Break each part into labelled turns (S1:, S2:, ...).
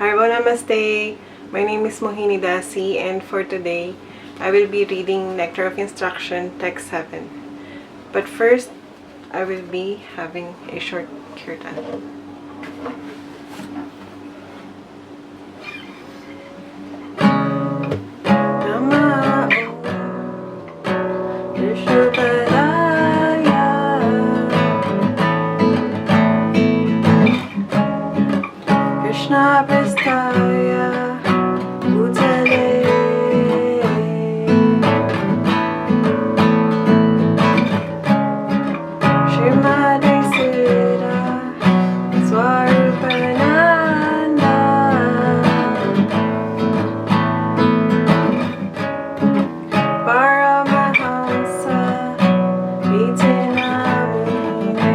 S1: Harbo Namaste. My name is Mohini Dasi, and for today, I will be reading Nectar of Instruction, Text 7. But first, I will be having a short kirtan. Krishna Prestaya Bhutale Srimadi Sira Swarupananda Paramahamsa Vitinamine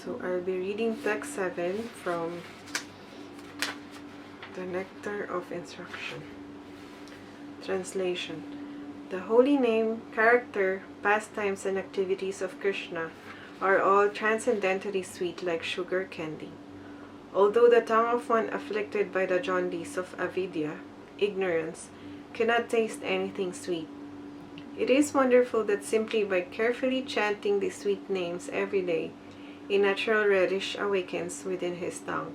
S1: So I'll be reading text 7 from the Nectar of Instruction. Translation. The holy name, character, pastimes, and activities of Krishna are all transcendently sweet like sugar candy. Although the tongue of one afflicted by the jaundice of avidya, ignorance, cannot taste anything sweet, it is wonderful that simply by carefully chanting the sweet names every day, a natural relish awakens within his tongue,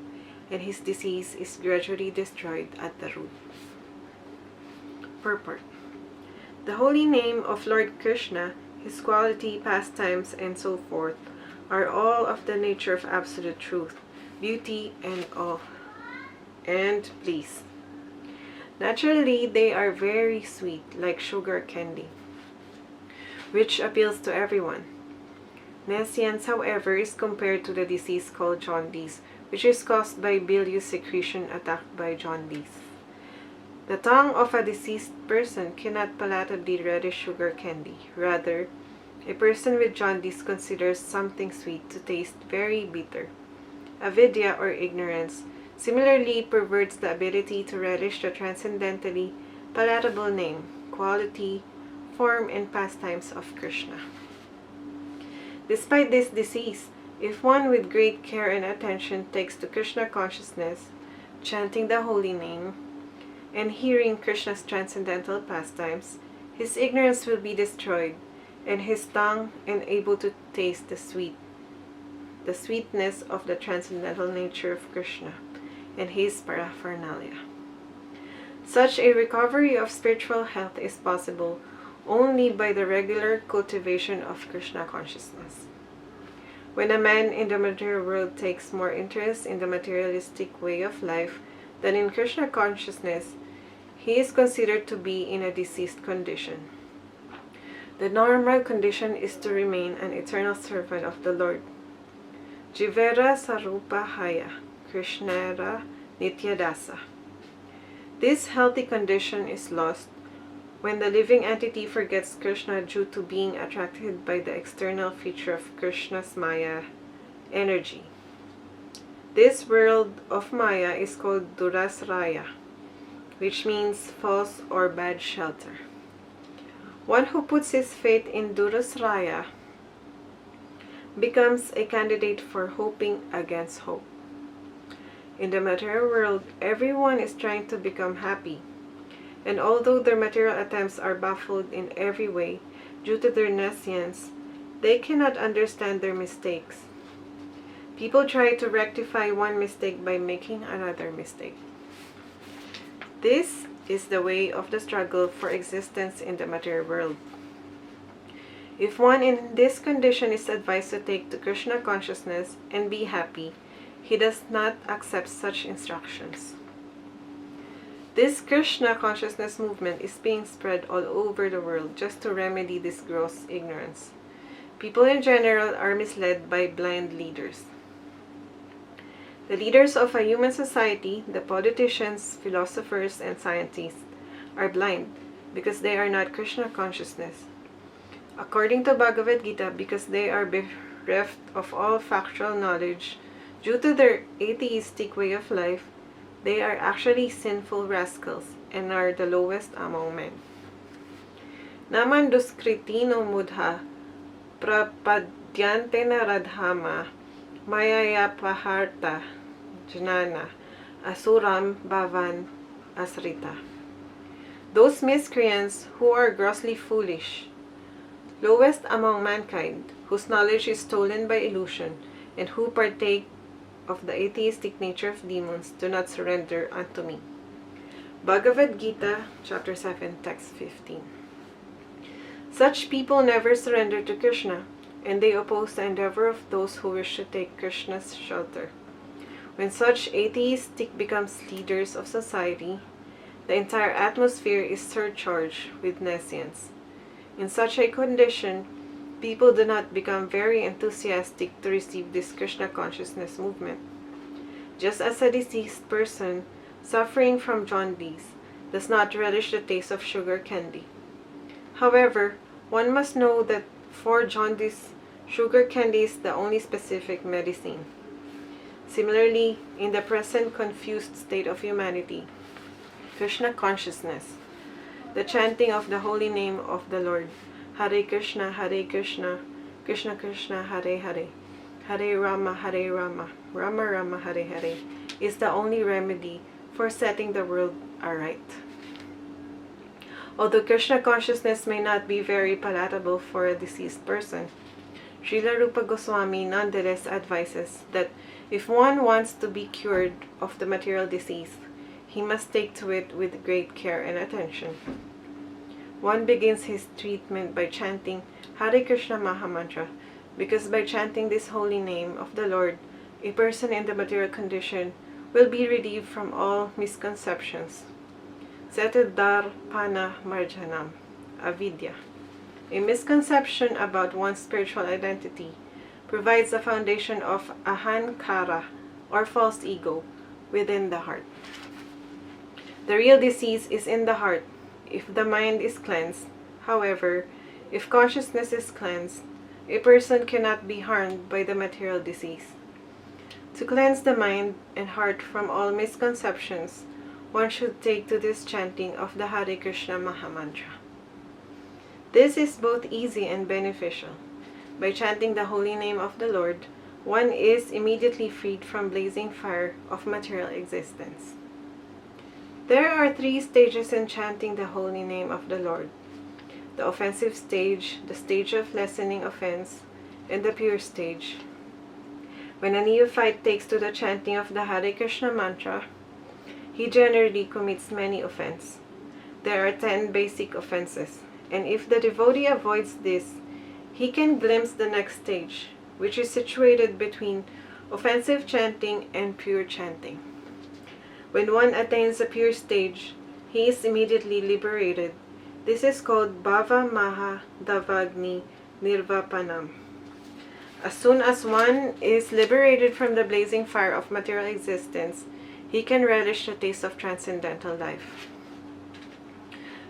S1: and his disease is gradually destroyed at the root. Purport. The holy name of Lord Krishna, his quality, pastimes, and so forth, are all of the nature of absolute truth, beauty, and awe, and bliss. Naturally, they are very sweet, like sugar candy, which appeals to everyone. Nescience, however, is compared to the disease called jaundice, which is caused by bilious secretion attacked by jaundice. The tongue of a diseased person cannot palatably relish sugar candy. Rather, a person with jaundice considers something sweet to taste very bitter. Avidya, or ignorance, similarly perverts the ability to relish the transcendentally palatable name, quality, form, and pastimes of Krishna. Despite this disease, if one with great care and attention takes to Krishna consciousness, chanting the holy name, and hearing Krishna's transcendental pastimes, his ignorance will be destroyed, and his tongue able to taste the sweetness of the transcendental nature of Krishna and his paraphernalia. Such a recovery of spiritual health is possible only by the regular cultivation of Krishna consciousness. When a man in the material world takes more interest in the materialistic way of life than in Krishna consciousness, he is considered to be in a diseased condition. The normal condition is to remain an eternal servant of the Lord. Jivera Sarupa Haya, Krishnara Nityadasa. This healthy condition is lost when the living entity forgets Krishna due to being attracted by the external feature of Krishna's Maya energy. This world of Maya is called Durasraya, which means false or bad shelter. One who puts his faith in Durasraya becomes a candidate for hoping against hope. In the material world, everyone is trying to become happy, and although their material attempts are baffled in every way due to their nescience, they cannot understand their mistakes. People try to rectify one mistake by making another mistake. This is the way of the struggle for existence in the material world. If one in this condition is advised to take to Krishna consciousness and be happy, he does not accept such instructions. This Krishna consciousness movement is being spread all over the world just to remedy this gross ignorance. People in general are misled by blind leaders. The leaders of a human society, the politicians, philosophers, and scientists, are blind because they are not Krishna consciousness. According to Bhagavad Gita, because they are bereft of all factual knowledge due to their atheistic way of life, they are actually sinful rascals and are the lowest among men. Naman duskritino mudha prapadyante naradhama mayaya paharta jnana asuram bhavan asrita. Those miscreants who are grossly foolish, lowest among mankind, whose knowledge is stolen by illusion, and who partake of the atheistic nature of demons, do not surrender unto me. Bhagavad Gita, chapter 7, text 15. Such people never surrender to Krishna, and they oppose the endeavor of those who wish to take Krishna's shelter. When such atheistic becomes leaders of society, the entire atmosphere is surcharged with nescience. In such a condition, people do not become very enthusiastic to receive this Krishna consciousness movement. Just as a diseased person suffering from jaundice does not relish the taste of sugar candy. However, one must know that for jaundice, Sugar candy is the only specific medicine. Similarly, in the present confused state of humanity, Krishna consciousness, the chanting of the holy name of the Lord, Hare Krishna, Krishna Krishna, Hare Hare, Hare Rama, Rama Rama, Hare Hare, is the only remedy for setting the world aright. Although Krishna consciousness may not be very palatable for a deceased person, Srila Rupa Goswami nonetheless advises that if one wants to be cured of the material disease, he must take to it with great care and attention. One begins his treatment by chanting Hare Krishna Mahamantra, because by chanting this holy name of the Lord, a person in the material condition will be relieved from all misconceptions. Setudar Pana Marjanam, avidya. A misconception about one's spiritual identity provides the foundation of ahankara, or false ego, within the heart. The real disease is in the heart, if the mind is cleansed. However, if consciousness is cleansed, a person cannot be harmed by the material disease. To cleanse the mind and heart from all misconceptions, one should take to this chanting of the Hare Krishna Mahamantra. This is both easy and beneficial. By chanting the holy name of the Lord, one is immediately freed from blazing fire of material existence. There are 3 stages in chanting the holy name of the Lord: the offensive stage, the stage of lessening offense, and the pure stage. When a neophyte takes to the chanting of the Hare Krishna mantra, he generally commits many offenses. There are 10 basic offenses, and if the devotee avoids this, he can glimpse the next stage, which is situated between offensive chanting and pure chanting. When one attains the pure stage, he is immediately liberated. This is called Bhava Maha Davagni Nirvapanam. As soon as one is liberated from the blazing fire of material existence, he can relish the taste of transcendental life.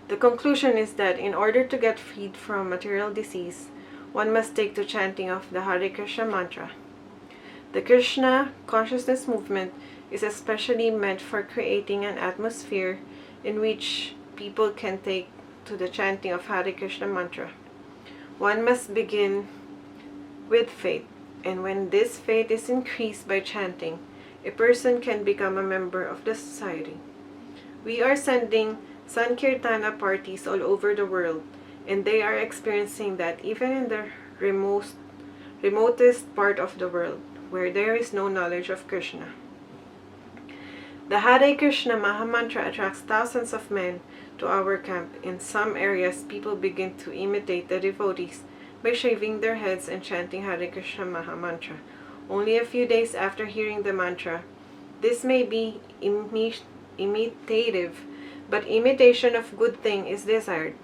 S1: The conclusion is that in order to get freed from material disease, one must take to chanting of the Hare Krishna mantra. The Krishna consciousness movement is especially meant for creating an atmosphere in which people can take to the chanting of Hare Krishna mantra. One must begin with faith, and when this faith is increased by chanting, a person can become a member of the society. We are sending Sankirtana parties all over the world, and they are experiencing that even in the remotest part of the world, where there is no knowledge of Krishna. The Hare Krishna Mahamantra attracts thousands of men to our camp. In some areas, people begin to imitate the devotees by shaving their heads and chanting Hare Krishna Mahamantra. Only a few days after hearing the mantra, this may be imitative, but imitation of good thing is desired.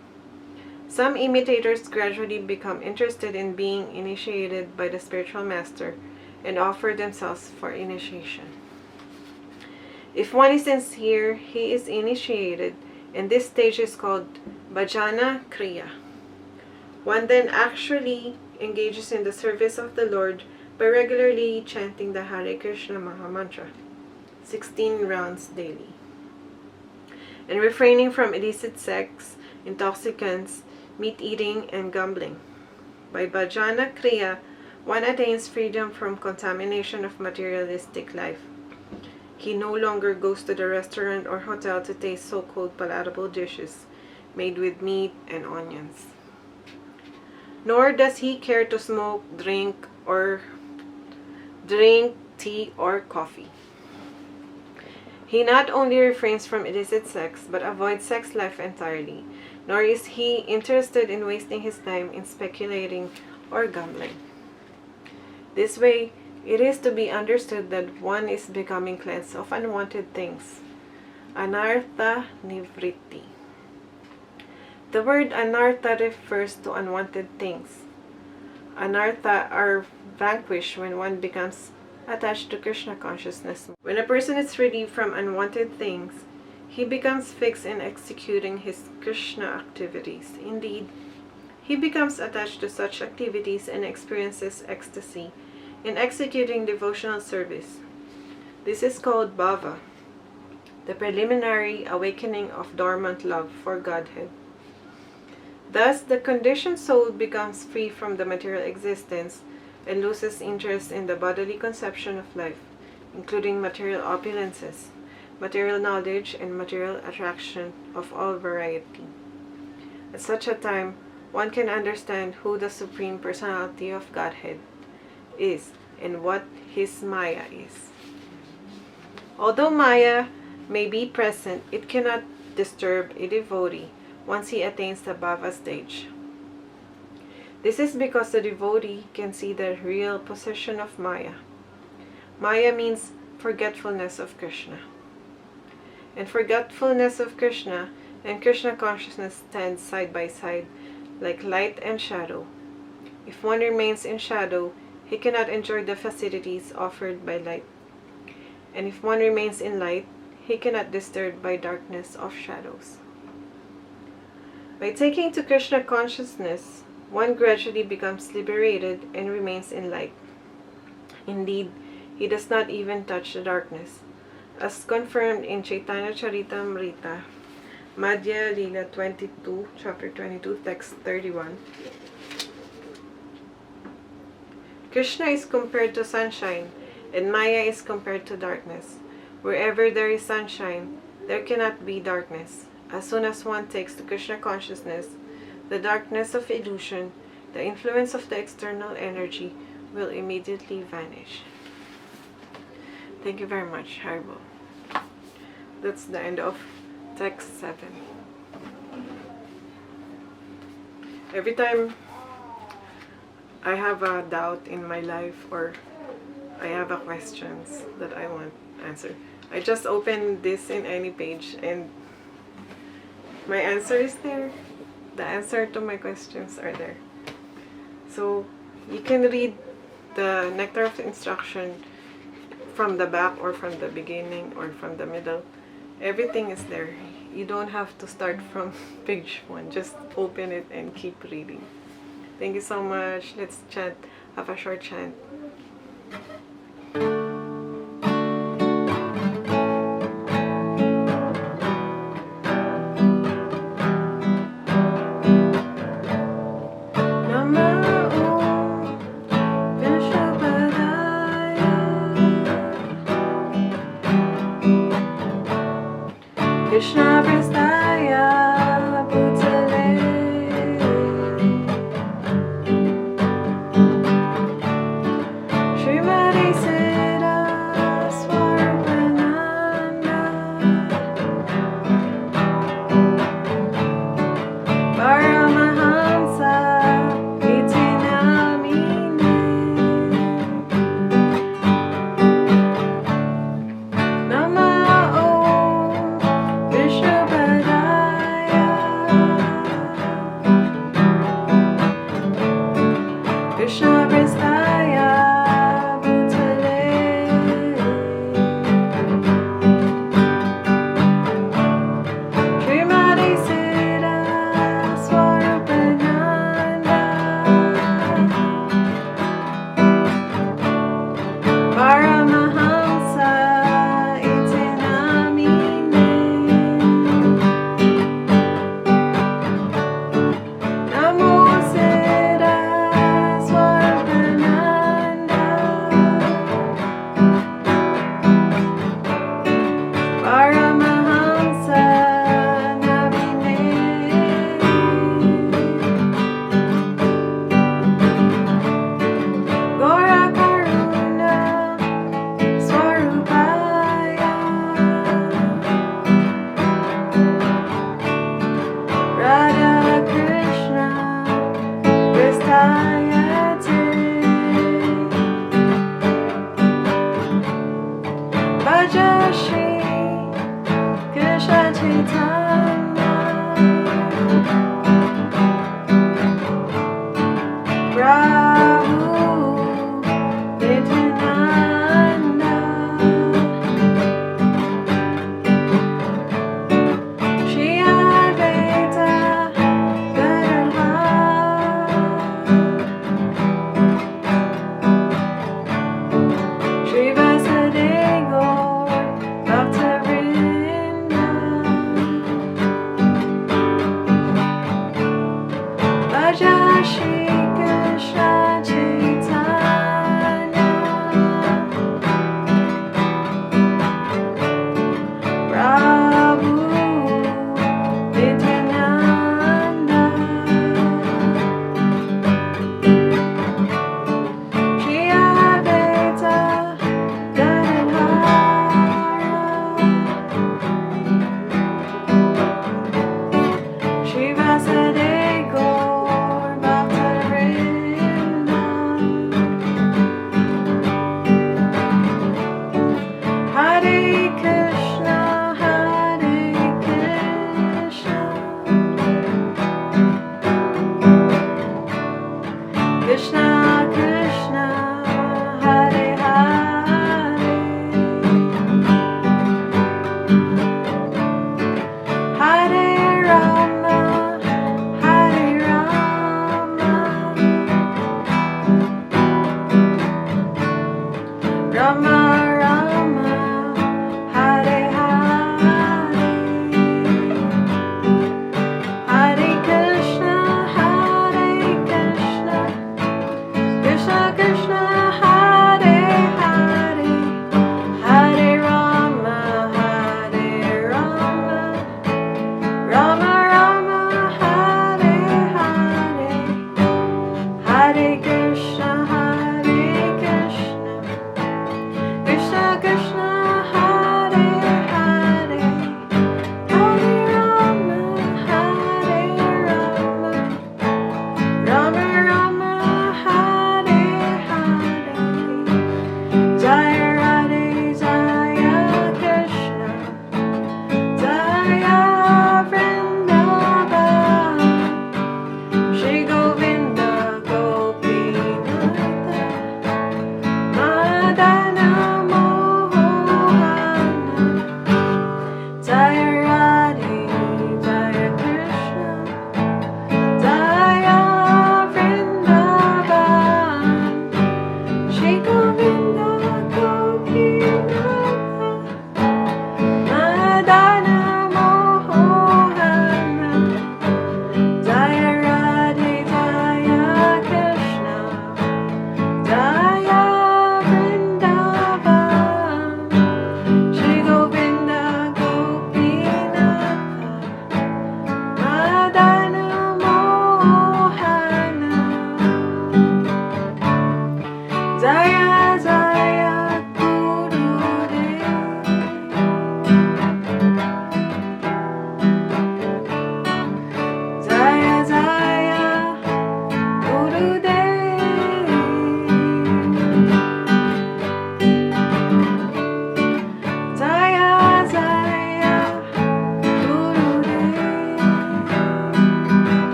S1: Some imitators gradually become interested in being initiated by the spiritual master and offer themselves for initiation. If one is sincere, he is initiated, and this stage is called Bhajana Kriya. One then actually engages in the service of the Lord by regularly chanting the Hare Krishna Mahamantra, 16 rounds daily, and refraining from illicit sex, intoxicants, meat eating, and gambling. By Bhajana Kriya, one attains freedom from contamination of materialistic life. He no longer goes to the restaurant or hotel to taste so-called palatable dishes made with meat and onions. Nor does he care to smoke, drink tea or coffee. He not only refrains from illicit sex, but avoids sex life entirely, nor is he interested in wasting his time in speculating or gambling. This way, it is to be understood that one is becoming cleansed of unwanted things. Anartha Nivritti. The word anartha refers to unwanted things. Anartha are vanquished when one becomes attached to Krishna consciousness. When a person is relieved from unwanted things, he becomes fixed in executing his Krishna activities. Indeed, He becomes attached to such activities and experiences ecstasy in executing devotional service. This is called bhava, the preliminary awakening of dormant love for Godhead. Thus, the conditioned soul becomes free from the material existence and loses interest in the bodily conception of life, including material opulences, material knowledge, and material attraction of all variety. At such a time, one can understand who the Supreme Personality of Godhead is and what his Maya is. Although Maya may be present, it cannot disturb a devotee once he attains the bhava stage. This is because the devotee can see the real possession of Maya. Maya means forgetfulness of Krishna. And forgetfulness of Krishna and Krishna consciousness stand side by side like light and shadow. If one remains in shadow, he cannot enjoy the facilities offered by light. And if one remains in light, he cannot be disturbed by darkness of shadows. By taking to Krishna consciousness, one gradually becomes liberated and remains in light. Indeed, he does not even touch the darkness, as confirmed in Chaitanya Charitamrita, Madhya Lila 22, chapter 22, text 31. Krishna is compared to sunshine, and Maya is compared to darkness. Wherever there is sunshine, there cannot be darkness. As soon as one takes to Krishna consciousness, the darkness of illusion, the influence of the external energy, will immediately vanish. Thank you very much, Harbo. That's the end of text 7. Every time I have a doubt in my life or I have a questions that I want answered, I just open this in any page and my answer is there. The answer to my questions are there. So you can read the nectar of instruction from the back or from the beginning or from the middle. Everything is there. You don't have to start from page 1. Just open it and keep reading. Thank you so much. Let's chant. Have a short chant. Krishna Prestaya Bhutale Srimati Siddha Swarupananda Paramahamsa Iti Namine Nama Om Vishnupadaya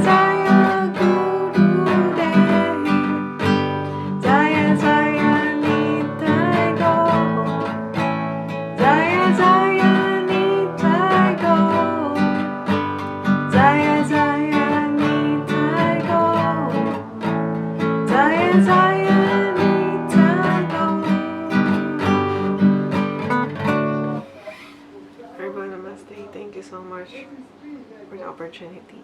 S1: Zaya Gurudev. Zaya Zaya Nitai Go. Zaya Zaya Nitai Go. Zaya Zaya Nitai Go. Zaya Zaya Nitai Go. Herbal Namaste. Thank you so much for the opportunity.